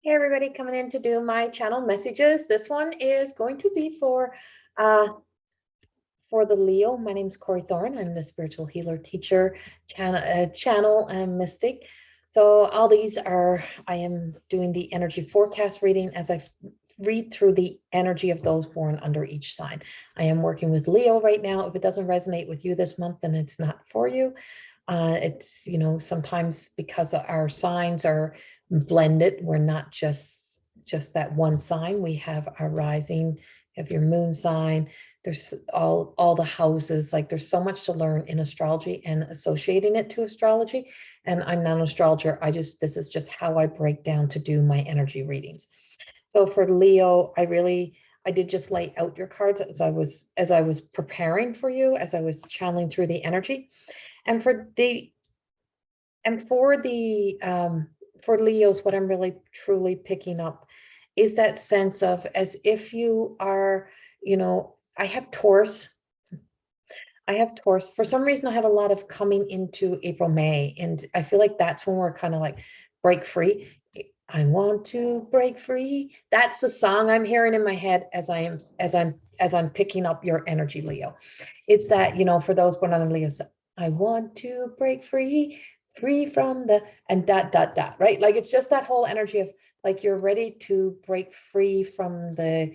Hey everybody, coming in to do my channel messages. This one is going to be uh for the Leo. My name is Corrie Thorne. I'm the spiritual healer, teacher, channel and mystic. So all these are, I am doing the energy forecast reading as I read through the energy of those born under each sign. I am working with Leo right now. If it doesn't resonate with you this month, then it's not for you. It's, sometimes because our signs are blended, we're not just that one sign. We have our rising, have your moon sign. There's all the houses. Like there's so much to learn in astrology and associating it to astrology. And I'm not an astrologer. This is just how I break down to do my energy readings. So for Leo, I did just lay out your cards as I was preparing for you, as I was channeling through the energy. And for Leos, what I'm really truly picking up is that sense of as if you are, I have Taurus. For some reason, I have a lot of coming into April, May, and I feel like that's when we're kind of like break free. I want to break free. That's the song I'm hearing in my head as I'm picking up your energy, Leo. It's that, for those born on Leo, I want to break free from the, and dot, dot, dot, right? Like, it's just that whole energy of like, you're ready to break free from the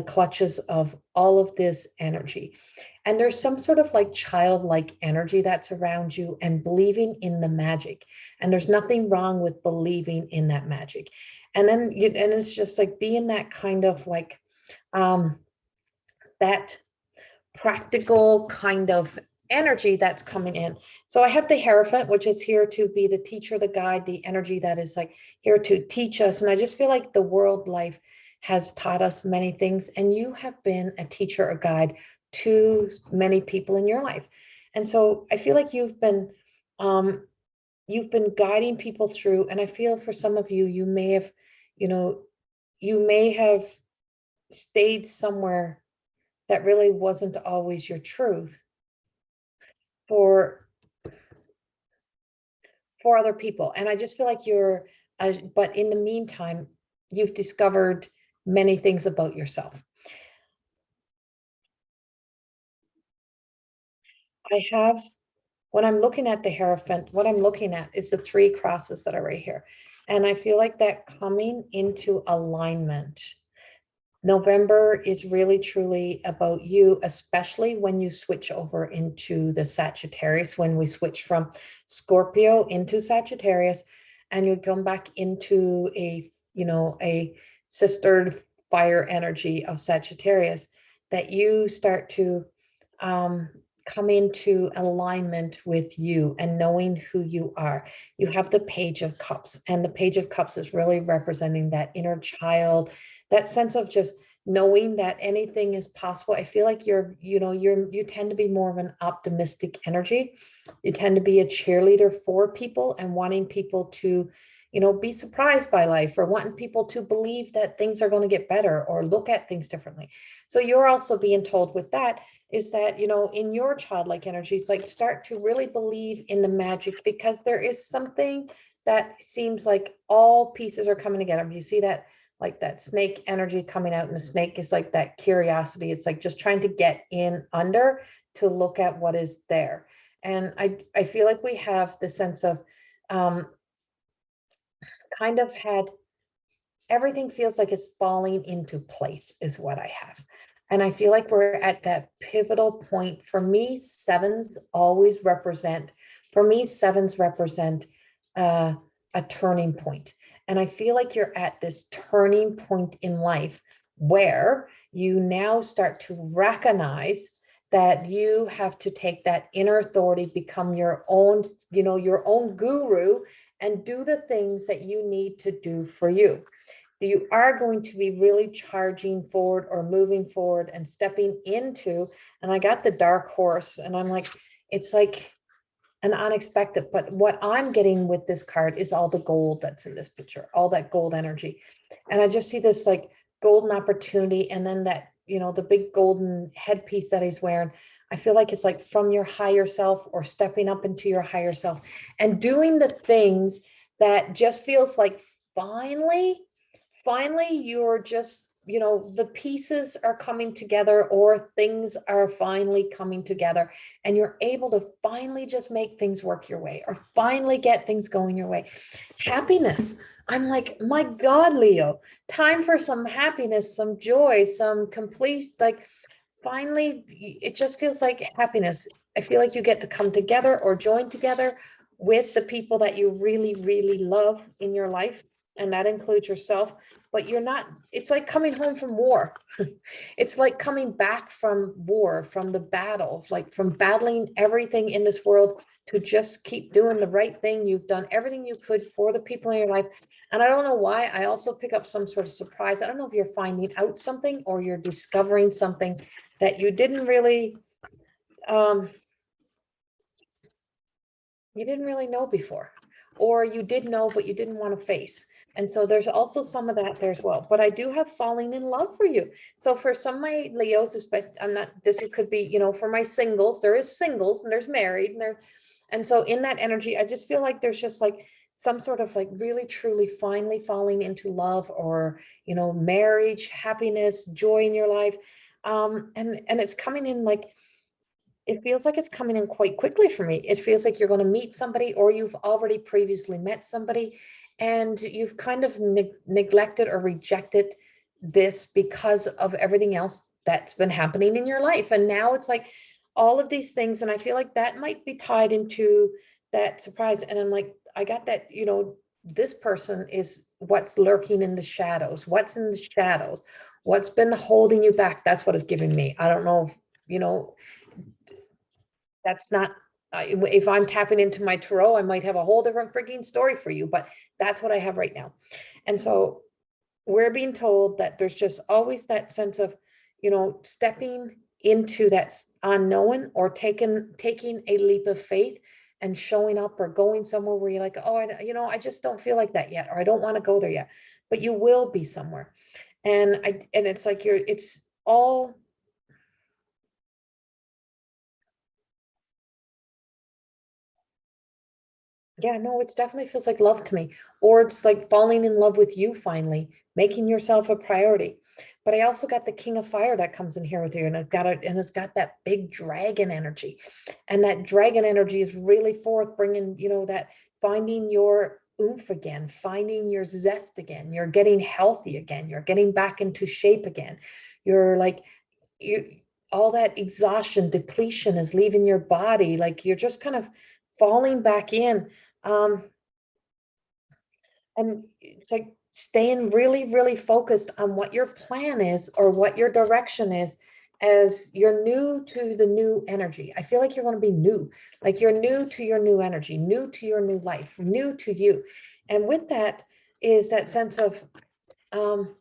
clutches of all of this energy. And there's some sort of like childlike energy that's around you and believing in the magic. And there's nothing wrong with believing in that magic. And then and it's just like being that kind of like that practical kind of energy that's coming in. So I have the Hierophant, which is here to be the teacher, the guide, the energy that is like here to teach us. And I just feel like the world life has taught us many things, and you have been a teacher, a guide to many people in your life. And so I feel like you've been guiding people through, and I feel for some of you, you may have stayed somewhere that really wasn't always your truth for other people. And I just feel like but in the meantime, you've discovered many things about yourself. When I'm looking at the Hierophant, what I'm looking at is the 3 crosses that are right here. And I feel like that coming into alignment. November is really truly about you, especially when you switch over into the Sagittarius, when we switch from Scorpio into Sagittarius, and you come back into a sistered fire energy of Sagittarius, that you start to come into alignment with you and knowing who you are. You have the Page of Cups, and the Page of Cups is really representing that inner child, that sense of just knowing that anything is possible. I feel like you tend to be more of an optimistic energy. You tend to be a cheerleader for people and wanting people to, be surprised by life, or wanting people to believe that things are going to get better or look at things differently. So you're also being told with that is that, in your childlike energies, like start to really believe in the magic, because there is something that seems like all pieces are coming together. You see that, like that snake energy coming out, and the snake is like that curiosity. It's like just trying to get in under to look at what is there. And I feel like we have the sense of kind of had everything feels like it's falling into place is what I have. And I feel like we're at that pivotal point. For me, sevens represent a turning point. And I feel like you're at this turning point in life where you now start to recognize that you have to take that inner authority, become your own, your own guru, and do the things that you need to do for you. You are going to be really charging forward or moving forward and stepping into, and I got the Dark Horse, and I'm like, it's like an unexpected, but what I'm getting with this card is all the gold that's in this picture, all that gold energy. And I just see this like golden opportunity. And then that, the big golden headpiece that he's wearing, I feel like it's like from your higher self, or stepping up into your higher self and doing the things that just feels like finally finally you're just, the pieces are coming together, or things are finally coming together, and you're able to finally just make things work your way, or finally get things going your way. Happiness. I'm like, my God, Leo, time for some happiness, some joy, some complete, like, finally, it just feels like happiness. I feel like you get to come together or join together with the people that you really, really love in your life. And that includes yourself, but you're not, it's like coming home from war. It's like coming back from war, from the battle, like from battling everything in this world, to just keep doing the right thing. You've done everything you could for the people in your life. And I don't know why, I also pick up some sort of surprise. I don't know if you're finding out something or you're discovering something that you didn't really um know before, or you did know but you didn't want to face. And so there's also some of that there as well. But I do have falling in love for you. So for some of my Leos, especially, I'm not, this could be, for my singles, there is singles and there's married and there, and so in that energy, I just feel like there's just like some sort of like really truly finally falling into love, or marriage, happiness, joy in your life. And it's coming in like, it feels like it's coming in quite quickly for me. It feels like you're going to meet somebody, or you've already previously met somebody, and you've kind of neglected or rejected this because of everything else that's been happening in your life. And now it's like all of these things. And I feel like that might be tied into that surprise. And I'm like, I got that, this person is what's lurking in the shadows. What's in the shadows? What's been holding you back? That's what it's giving me. I don't know if, that's not, if I'm tapping into my tarot, I might have a whole different freaking story for you, but that's what I have right now. And so we're being told that there's just always that sense of, stepping into that unknown, or taking a leap of faith and showing up, or going somewhere where you're like, oh, I just don't feel like that yet, or I don't want to go there yet, but you will be somewhere. And it's like it's all, yeah, no, it's definitely feels like love to me. Or it's like falling in love with you finally, making yourself a priority. But I also got the King of Fire that comes in here with you, and it's got that big dragon energy. And that dragon energy is really forth bringing, that finding your oomph again, finding your zest again. You're getting healthy again. You're getting back into shape again. You're like, you, all that exhaustion, depletion is leaving your body. Like you're just kind of falling back in. um, and it's like staying really, really focused on what your plan is, or what your direction is, as you're new to the new energy. I feel like you're going to be new, like you're new to your new energy, new to your new life, new to you. And with that is that sense of, um,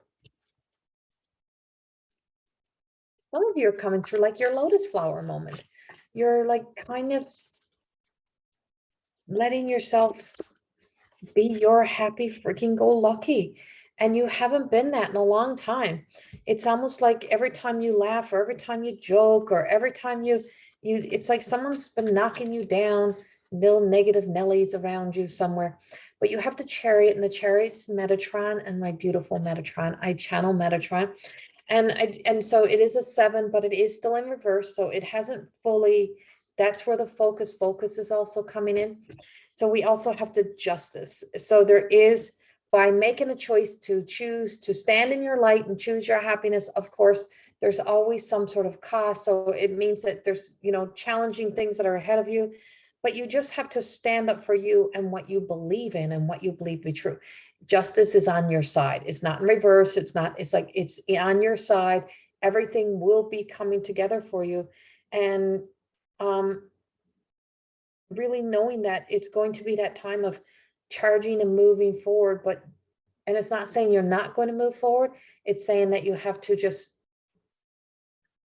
some of you are coming through like your lotus flower moment. You're like kind of letting yourself be your happy freaking go lucky. And you haven't been that in a long time. It's almost like every time you laugh, or every time you joke, or every time it's like someone's been knocking you down, little negative Nellies around you somewhere. But you have the chariot, and the chariot's Metatron, and my beautiful Metatron. I channel Metatron. And so it is a 7, but it is still in reverse. So it hasn't fully, that's where the focus is also coming in. So we also have the justice. So there is, by making a choice to choose to stand in your light and choose your happiness, of course, there's always some sort of cost. So it means that there's, challenging things that are ahead of you, but you just have to stand up for you and what you believe in and what you believe to be true. Justice is on your side. It's not in reverse. It's not, it's like, it's on your side. Everything will be coming together for you. And, really knowing that it's going to be that time of charging and moving forward. But, and it's not saying you're not going to move forward. It's saying that you have to just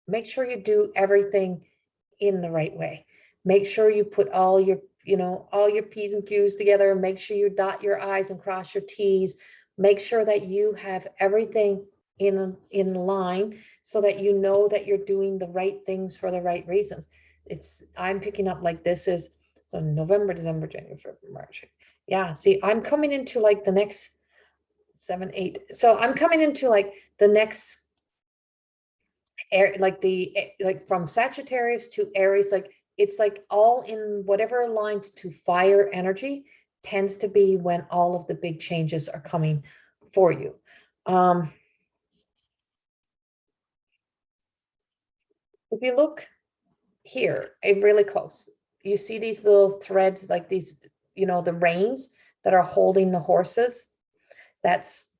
make sure you do everything in the right way. Make sure you put all your, all your P's and Q's together. Make sure you dot your I's and cross your T's. Make sure that you have everything in line, so that you know that you're doing the right things for the right reasons. I'm picking up like this is, so November, December, January, February, March. Yeah, see, I'm coming into like the next 7, 8. So I'm coming into like the next air, like from Sagittarius to Aries, like it's like all in whatever aligned to fire energy tends to be when all of the big changes are coming for you. If you look here, really close, you see these little threads, like these, the reins that are holding the horses. That's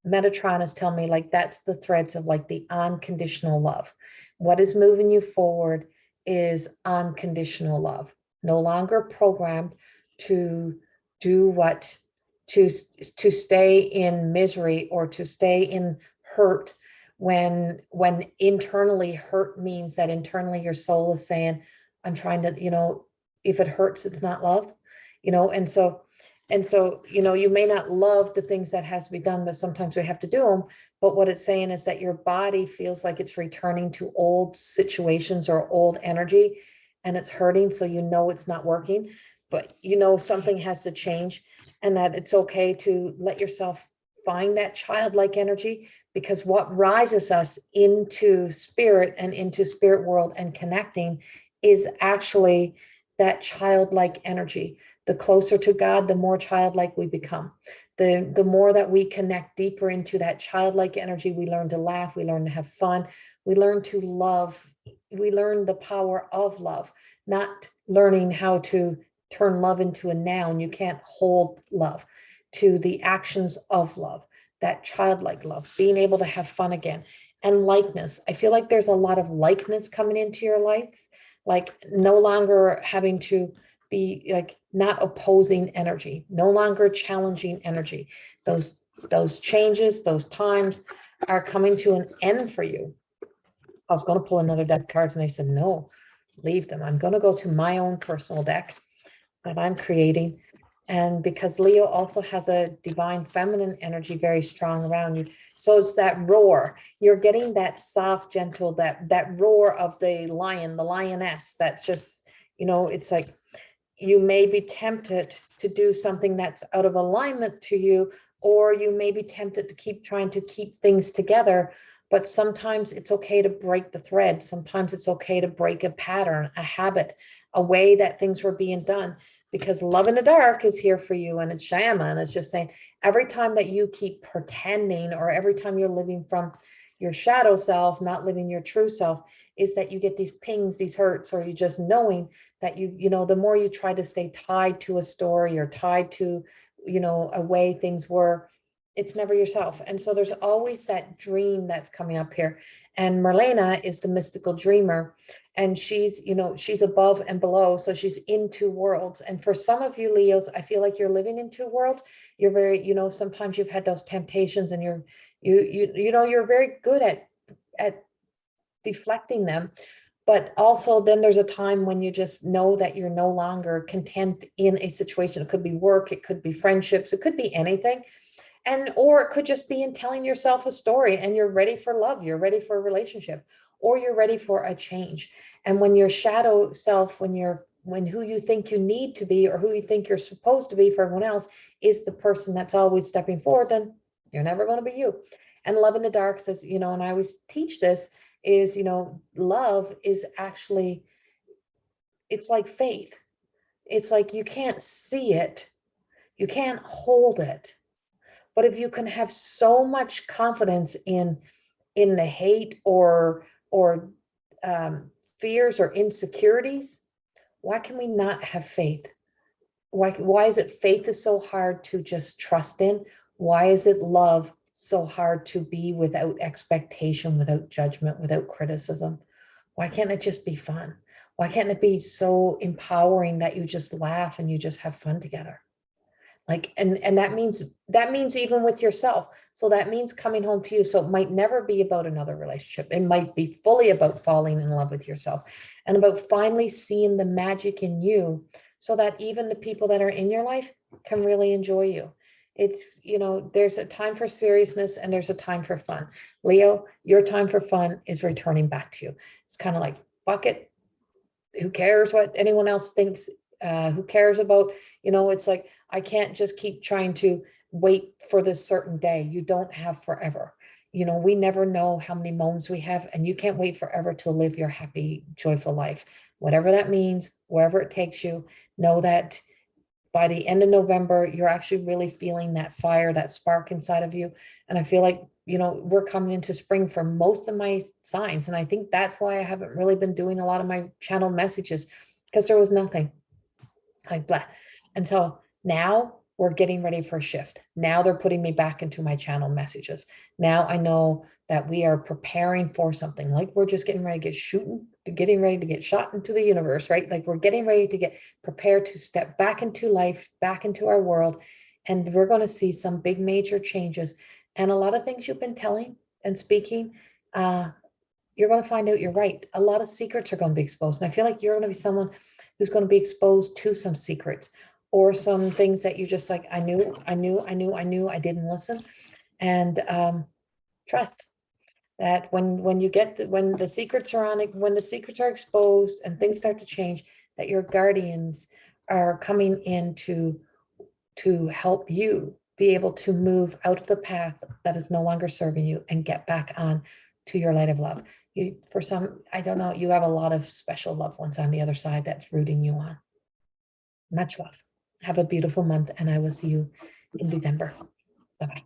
Metatron is telling me like that's the threads of like the unconditional love. What is moving you forward is unconditional love, no longer programmed to do what to stay in misery or to stay in hurt when internally hurt means that internally your soul is saying, I'm trying to, if it hurts, it's not love, and so, you may not love the things that has to be done, but sometimes we have to do them. But what it's saying is that your body feels like it's returning to old situations or old energy, and it's hurting. So it's not working, but something has to change, and that it's okay to let yourself find that childlike energy, because what rises us into spirit and into spirit world and connecting is actually that childlike energy. The closer to God, the more childlike we become. The more that we connect deeper into that childlike energy, we learn to laugh, we learn to have fun, we learn to love, we learn the power of love, not learning how to turn love into a noun. You can't hold love, to the actions of love, that childlike love, being able to have fun again. And likeness. I feel like there's a lot of likeness coming into your life, like no longer having to be like not opposing energy, no longer challenging energy. Those changes, those times are coming to an end for you. I was going to pull another deck of cards and I said, no, leave them. I'm going to go to my own personal deck that I'm creating. And because Leo also has a divine feminine energy very strong around you. So it's that roar. You're getting that soft, gentle, that roar of the lion, the lioness. That's just, it's like, you may be tempted to do something that's out of alignment to you, or you may be tempted to keep trying to keep things together. But sometimes it's okay to break the thread. Sometimes it's okay to break a pattern, a habit, a way that things were being done, because love in the dark is here for you. And it's Shama. And it's just saying, every time that you keep pretending, or every time you're living from your shadow self, not living your true self, is that you get these pings, these hurts, or you just knowing that the more you try to stay tied to a story or tied to, a way things were, it's never yourself. And so there's always that dream that's coming up here. And Marlena is the mystical dreamer, and she's above and below. So she's in two worlds. And for some of you Leos, I feel like you're living in two worlds. You're very, sometimes you've had those temptations, and you're very good at deflecting them. But also then there's a time when you just know that you're no longer content in a situation. It could be work, it could be friendships, it could be anything. Or it could just be in telling yourself a story, and you're ready for love, you're ready for a relationship, or you're ready for a change. And when your shadow self, when who you think you need to be, or who you think you're supposed to be for everyone else, is the person that's always stepping forward, then you're never going to be you. And love in the dark says, and I always teach this, is, love is actually, it's like faith. It's like you can't see it, you can't hold it. But if you can have so much confidence in the hate or fears or insecurities, why can we not have faith? Why is it faith is so hard to just trust in? Why is it love so hard to be without expectation, without judgment, without criticism? Why can't it just be fun? Why can't it be so empowering that you just laugh and you just have fun together? Like, and that means even with yourself. So that means coming home to you. So it might never be about another relationship. It might be fully about falling in love with yourself and about finally seeing the magic in you, so that even the people that are in your life can really enjoy you. It's, there's a time for seriousness and there's a time for fun. Leo, your time for fun is returning back to you. It's kind of like, fuck it. Who cares what anyone else thinks? Who cares about, it's like, I can't just keep trying to wait for this certain day. You don't have forever. You know, we never know how many moments we have, and you can't wait forever to live your happy, joyful life. Whatever that means, wherever it takes you, know that by the end of November, you're actually really feeling that fire, that spark inside of you. And I feel like, you know, we're coming into spring for most of my signs. And I think that's why I haven't really been doing a lot of my channel messages, because there was nothing like blah. And so now we're getting ready for a shift. Now they're putting me back into my channel messages. Now I know that we are preparing for something, like we're just getting ready to getting ready to get shot into the universe, right? Like we're getting ready to get prepared to step back into life, back into our world. And we're going to see some big major changes. And a lot of things you've been telling and speaking, you're going to find out you're right. A lot of secrets are going to be exposed. And I feel like you're going to be someone who's going to be exposed to some secrets or some things that you just like, I knew, I didn't listen. And trust that when you get when the secrets are on it, when the secrets are exposed and things start to change, that your guardians are coming in to help you be able to move out of the path that is no longer serving you and get back on to your light of love. You, for some, I don't know, you have a lot of special loved ones on the other side that's rooting you on. Much love. Have a beautiful month, and I will see you in December. Bye-bye.